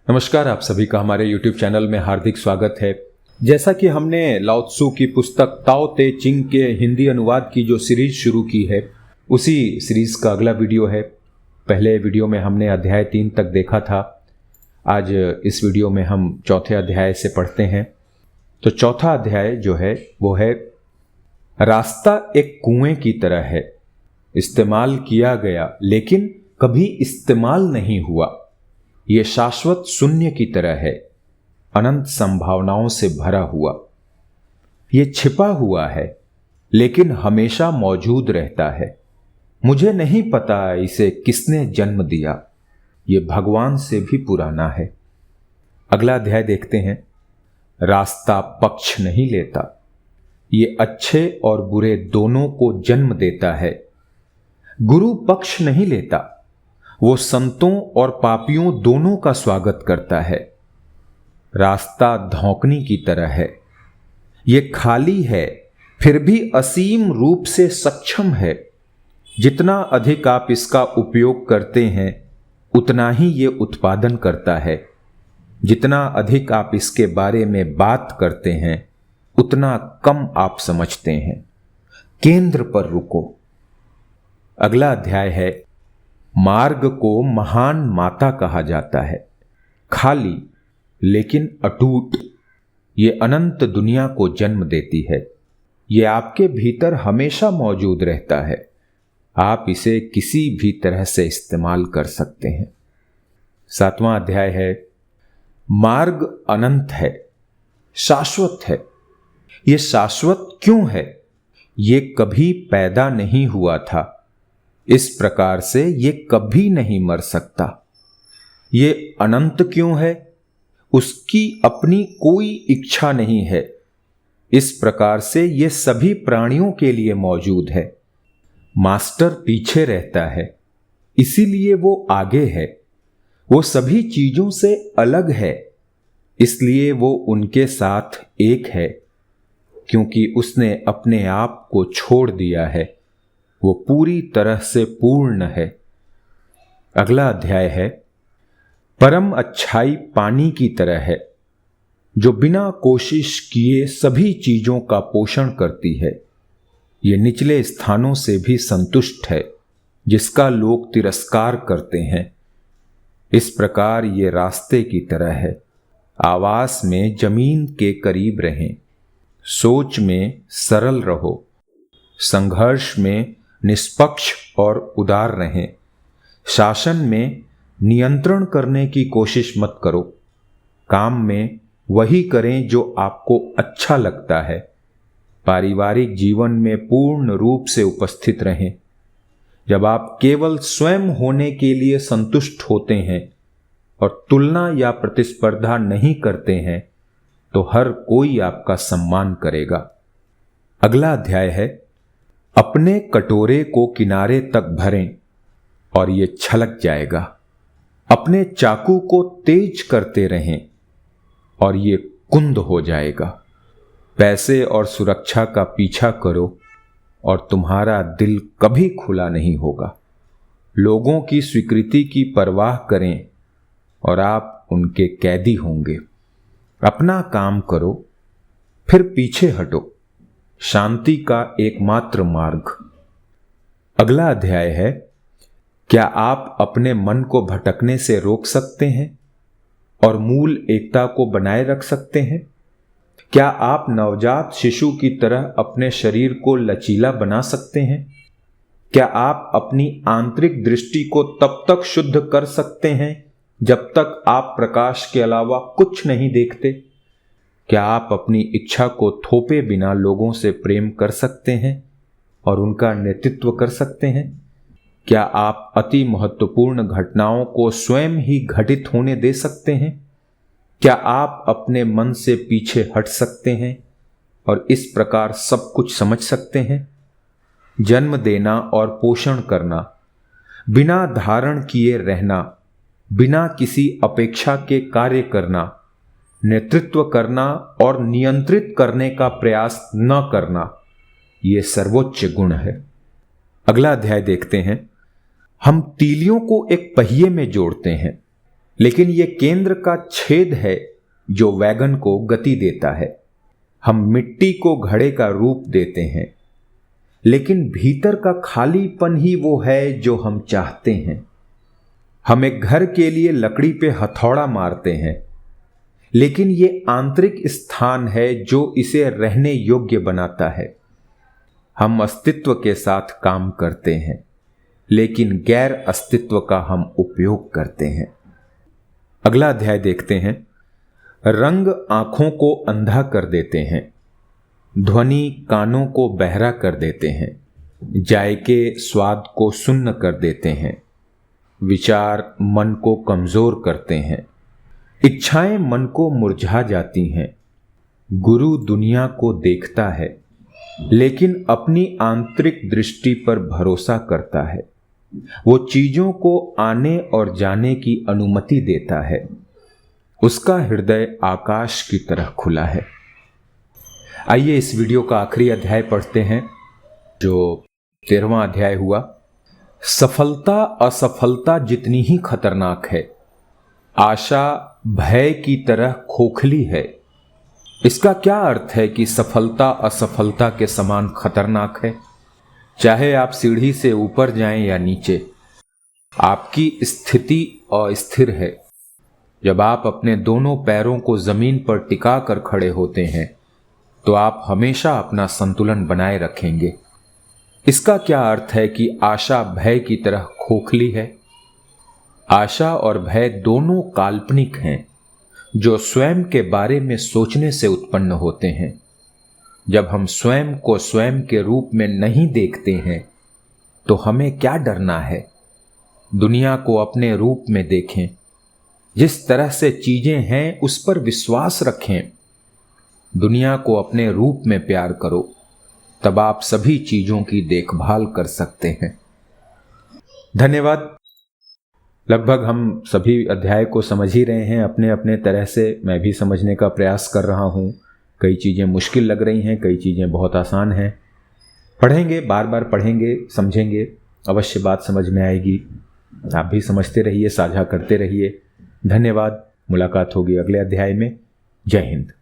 नमस्कार, आप सभी का हमारे YouTube चैनल में हार्दिक स्वागत है। जैसा कि हमने लाओ त्सु की पुस्तक ताओ ते चिंग के हिंदी अनुवाद की जो सीरीज शुरू की है, उसी सीरीज का अगला वीडियो है। पहले वीडियो में हमने अध्याय 3 तक देखा था। आज इस वीडियो में हम चौथे अध्याय से पढ़ते हैं। तो चौथा अध्याय जो है वो है, रास्ता एक कुएं की तरह है, इस्तेमाल किया गया लेकिन कभी इस्तेमाल नहीं हुआ। ये शाश्वत शून्य की तरह है, अनंत संभावनाओं से भरा हुआ। ये छिपा हुआ है लेकिन हमेशा मौजूद रहता है। मुझे नहीं पता इसे किसने जन्म दिया, ये भगवान से भी पुराना है। अगला अध्याय देखते हैं। रास्ता पक्ष नहीं लेता, ये अच्छे और बुरे दोनों को जन्म देता है। गुरु पक्ष नहीं लेता, वो संतों और पापियों दोनों का स्वागत करता है। रास्ता धौंकनी की तरह है, ये खाली है फिर भी असीम रूप से सक्षम है। जितना अधिक आप इसका उपयोग करते हैं उतना ही ये उत्पादन करता है। जितना अधिक आप इसके बारे में बात करते हैं उतना कम आप समझते हैं। केंद्र पर रुको। अगला अध्याय है, मार्ग को महान माता कहा जाता है। खाली लेकिन अटूट, ये अनंत दुनिया को जन्म देती है। ये आपके भीतर हमेशा मौजूद रहता है। आप इसे किसी भी तरह से इस्तेमाल कर सकते हैं। 7वां अध्याय है, मार्ग अनंत है, शाश्वत है। ये शाश्वत क्यों है? ये कभी पैदा नहीं हुआ था, इस प्रकार से ये कभी नहीं मर सकता। ये अनंत क्यों है? उसकी अपनी कोई इच्छा नहीं है, इस प्रकार से ये सभी प्राणियों के लिए मौजूद है। मास्टर पीछे रहता है, इसीलिए वो आगे है। वो सभी चीजों से अलग है, इसलिए वो उनके साथ एक है, क्योंकि उसने अपने आप को छोड़ दिया है। वो पूरी तरह से पूर्ण है। अगला अध्याय है, परम अच्छाई पानी की तरह है, जो बिना कोशिश किए सभी चीजों का पोषण करती है। ये निचले स्थानों से भी संतुष्ट है, जिसका लोग तिरस्कार करते हैं। इस प्रकार ये रास्ते की तरह है। आवास में जमीन के करीब रहें, सोच में सरल रहो, संघर्ष में निष्पक्ष और उदार रहें। शासन में नियंत्रण करने की कोशिश मत करो। काम में वही करें जो आपको अच्छा लगता है। पारिवारिक जीवन में पूर्ण रूप से उपस्थित रहें। जब आप केवल स्वयं होने के लिए संतुष्ट होते हैं और तुलना या प्रतिस्पर्धा नहीं करते हैं तो हर कोई आपका सम्मान करेगा। अगला अध्याय है, अपने कटोरे को किनारे तक भरें और ये छलक जाएगा। अपने चाकू को तेज करते रहें और ये कुंद हो जाएगा। पैसे और सुरक्षा का पीछा करो और तुम्हारा दिल कभी खुला नहीं होगा। लोगों की स्वीकृति की परवाह करें और आप उनके कैदी होंगे। अपना काम करो फिर पीछे हटो, शांति का एकमात्र मार्ग। अगला अध्याय है, क्या आप अपने मन को भटकने से रोक सकते हैं और मूल एकता को बनाए रख सकते हैं? क्या आप नवजात शिशु की तरह अपने शरीर को लचीला बना सकते हैं? क्या आप अपनी आंतरिक दृष्टि को तब तक शुद्ध कर सकते हैं जब तक आप प्रकाश के अलावा कुछ नहीं देखते? क्या आप अपनी इच्छा को थोपे बिना लोगों से प्रेम कर सकते हैं और उनका नेतृत्व कर सकते हैं? क्या आप अति महत्वपूर्ण घटनाओं को स्वयं ही घटित होने दे सकते हैं? क्या आप अपने मन से पीछे हट सकते हैं और इस प्रकार सब कुछ समझ सकते हैं? जन्म देना और पोषण करना, बिना धारण किए रहना, बिना किसी अपेक्षा के कार्य करना, नेतृत्व करना और नियंत्रित करने का प्रयास न करना, ये सर्वोच्च गुण है। अगला अध्याय देखते हैं। हम तीलियों को एक पहिए में जोड़ते हैं, लेकिन ये केंद्र का छेद है जो वैगन को गति देता है। हम मिट्टी को घड़े का रूप देते हैं, लेकिन भीतर का खालीपन ही वो है जो हम चाहते हैं। हम एक घर के लिए लकड़ी पे हथौड़ा मारते हैं, लेकिन ये आंतरिक स्थान है जो इसे रहने योग्य बनाता है। हम अस्तित्व के साथ काम करते हैं, लेकिन गैर अस्तित्व का हम उपयोग करते हैं। अगला अध्याय देखते हैं। रंग आंखों को अंधा कर देते हैं, ध्वनि कानों को बहरा कर देते हैं, जायके स्वाद को सुन्न कर देते हैं, विचार मन को कमजोर करते हैं, इच्छाएं मन को मुरझा जाती हैं। गुरु दुनिया को देखता है, लेकिन अपनी आंतरिक दृष्टि पर भरोसा करता है। वो चीजों को आने और जाने की अनुमति देता है। उसका हृदय आकाश की तरह खुला है। आइए इस वीडियो का आखिरी अध्याय पढ़ते हैं, जो 13वां अध्याय हुआ। सफलता असफलता जितनी ही खतरनाक है, आशा भय की तरह खोखली है। इसका क्या अर्थ है कि सफलता असफलता के समान खतरनाक है? चाहे आप सीढ़ी से ऊपर जाएं या नीचे, आपकी स्थिति अस्थिर है। जब आप अपने दोनों पैरों को जमीन पर टिका कर खड़े होते हैं, तो आप हमेशा अपना संतुलन बनाए रखेंगे। इसका क्या अर्थ है कि आशा भय की तरह खोखली है? आशा और भय दोनों काल्पनिक हैं, जो स्वयं के बारे में सोचने से उत्पन्न होते हैं। जब हम स्वयं को स्वयं के रूप में नहीं देखते हैं, तो हमें क्या डरना है? दुनिया को अपने रूप में देखें। जिस तरह से चीजें हैं उस पर विश्वास रखें। दुनिया को अपने रूप में प्यार करो, तब आप सभी चीजों की देखभाल कर सकते हैं। धन्यवाद। लगभग हम सभी अध्याय को समझ ही रहे हैं अपने अपने तरह से। मैं भी समझने का प्रयास कर रहा हूं। कई चीजें मुश्किल लग रही हैं, कई चीजें बहुत आसान हैं। पढ़ेंगे, बार बार पढ़ेंगे, समझेंगे, अवश्य बात समझ में आएगी। आप भी समझते रहिए, साझा करते रहिए। धन्यवाद। मुलाकात होगी अगले अध्याय में। जय हिंद।